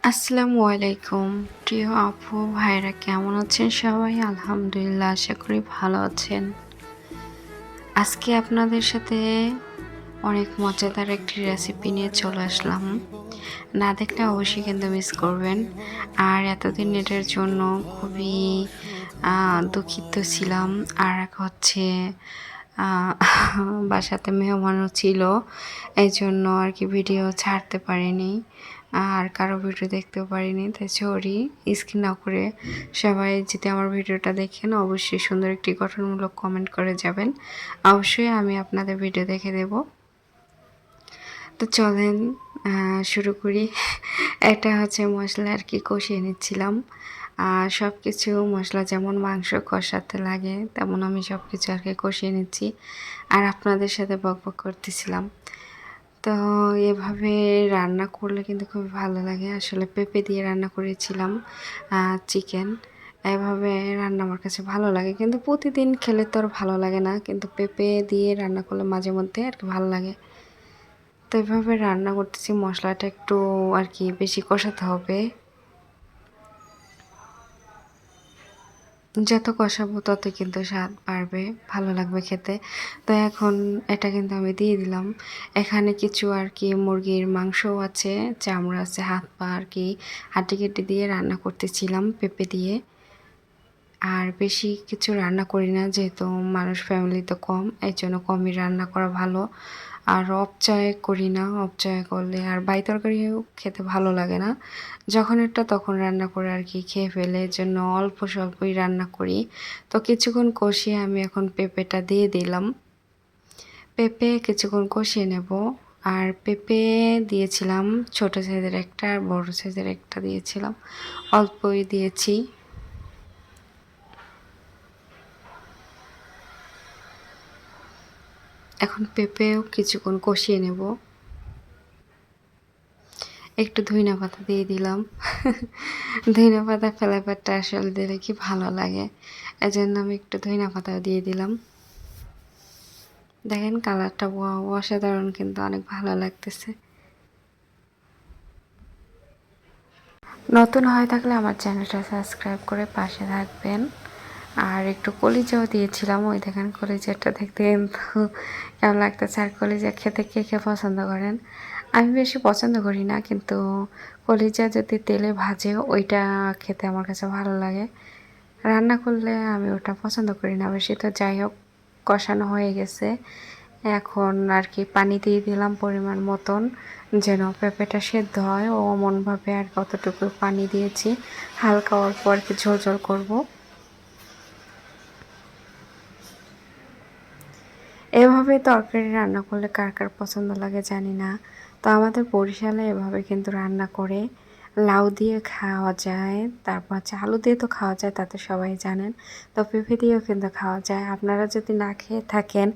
আসসালামু আলাইকুম প্রিয় আপু ভাইরা, কেমন আছেন সবাই? আলহামদুলিল্লাহ, আশা করি ভালো আছেন। আজকে আপনাদের সাথে অনেক মজাদার একটি রেসিপি নিয়ে চলে আসলাম। না দেখলে অবশ্যই কিন্তু মিস করবেন। আর এতদিন এটার জন্য খুবই দুঃখিত ছিলাম। আর এক হচ্ছে বাসাতে মেহমানও ছিল, এই জন্য আর কি ভিডিও ছাড়তে পারিনি, আর কারো ভিডিও দেখতেও পারিনি। তাই সরি, স্কিপ না করে সবাই যদি আমার ভিডিওটা দেখেন অবশ্যই সুন্দর একটি গঠনমূলক কমেন্ট করে যাবেন। অবশ্যই আমি আপনাদের ভিডিও দেখে দেব। তো চলেন শুরু করি। এটা হচ্ছে মশলা আর কি কষিয়ে নিচ্ছিলাম। আর সব কিছু মশলা যেমন মাংস কষাতে লাগে তেমন আমি সব কিছু আর কি কষিয়ে নিচ্ছি, আর আপনাদের সাথে বকবক করতেছিলাম। তো এভাবে রান্না করলে কিন্তু খুবই ভালো লাগে। আসলে পেঁপে দিয়ে রান্না করেছিলাম চিকেন। এভাবে রান্না আমার কাছে ভালো লাগে, কিন্তু প্রতিদিন খেলে তো আর ভালো লাগে না, কিন্তু পেঁপে দিয়ে রান্না করলে মাঝে মধ্যে আর কি ভালো লাগে। তো এভাবে রান্না করতেছি, মশলাটা একটু আর কি বেশি কষাতে হবে। যত কষাবো তত কিন্তু স্বাদ বাড়বে, ভালো লাগবে খেতে। তো এখন এটা কিন্তু আমি দিয়ে দিলাম। এখানে কিছু আর কি মুরগির মাংসও আছে, চামড়া আছে, হাত পা আর কি হাড্ডি কেটে দিয়ে রান্না করতেছিলাম পেঁপে দিয়ে। আর বেশি কিছু রান্না করি না, যেহেতু মানুষ ফ্যামিলি তো কম, এই জন্য কমই রান্না করা ভালো। আর অপচয় করি না, অপচয় করলে আর বাই তরকারিও খেতে ভালো লাগে না। যখন এটা তখন রান্না করে আর কি খেয়ে ফেলে, এর জন্য অল্প স্বল্পই রান্না করি। তো কিছুক্ষণ কষিয়ে আমি এখন পেঁপেটা দিয়ে দিলাম। পেঁপে কিছুক্ষণ কষিয়ে নেব। আর পেঁপে দিয়েছিলাম ছোট সাইজের একটা, আর বড় সাইজের একটা দিয়েছিলাম, অল্পই দিয়েছি। এখন পেঁপেও কিছুক্ষণ কষিয়ে নেব। একটু ধইনা পাতা দিয়ে দিলাম। ধইনা পাতা ফ্লেভারটা আসলে দিলে কি ভালো লাগে, এজন্য আমি একটু ধইনা পাতাও দিয়ে দিলাম। দেখেন কালারটা অসাধারণ, কিন্তু অনেক ভালো লাগতেছে। নতুন হয়ে থাকলে আমার চ্যানেলটা সাবস্ক্রাইব করে পাশে থাকবেন। আর একটু কলিজাও দিয়েছিলাম, ওই দেখেন কলিজাটা দেখতে কিন্তু কেমন লাগতেছে। আর কলিজা খেতে কে কে পছন্দ করেন? আমি বেশি পছন্দ করি না, কিন্তু কলিজা যদি তেলে ভাজে ওইটা খেতে আমার কাছে ভালো লাগে। রান্না করলে আমি ওটা পছন্দ করি না বেশি। তো যাই হোক, কষানো হয়ে গেছে। এখন আর কি পানি দিয়ে দিলাম পরিমাণ মতন, যেন পেঁপেটা সেদ্ধ হয় ও অমনভাবে আর কতটুকু পানি দিয়েছি, হালকা অল্প আর কি ঝোল ঝোল করবো। এভাবে তরকারি রান্না করলে কার কার পছন্দ লাগে জানি না। তো আমাদের বরিশালে এভাবে কিন্তু রান্না করে লাউ দিয়ে খাওয়া যায়, তারপর হচ্ছে আলু দিয়ে তো খাওয়া যায়, তা তো সবাই জানেন। তো পেঁপে দিয়েও কিন্তু খাওয়া যায়। আপনারা যদি না খেয়ে থাকেন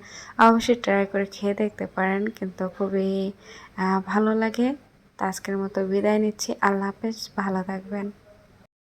অবশ্যই ট্রাই করে খেয়ে দেখতে পারেন, কিন্তু খুবই ভালো লাগে। তো আজকের মতো বিদায় নিচ্ছি। আল্লাহ হাফেজ, ভালো থাকবেন।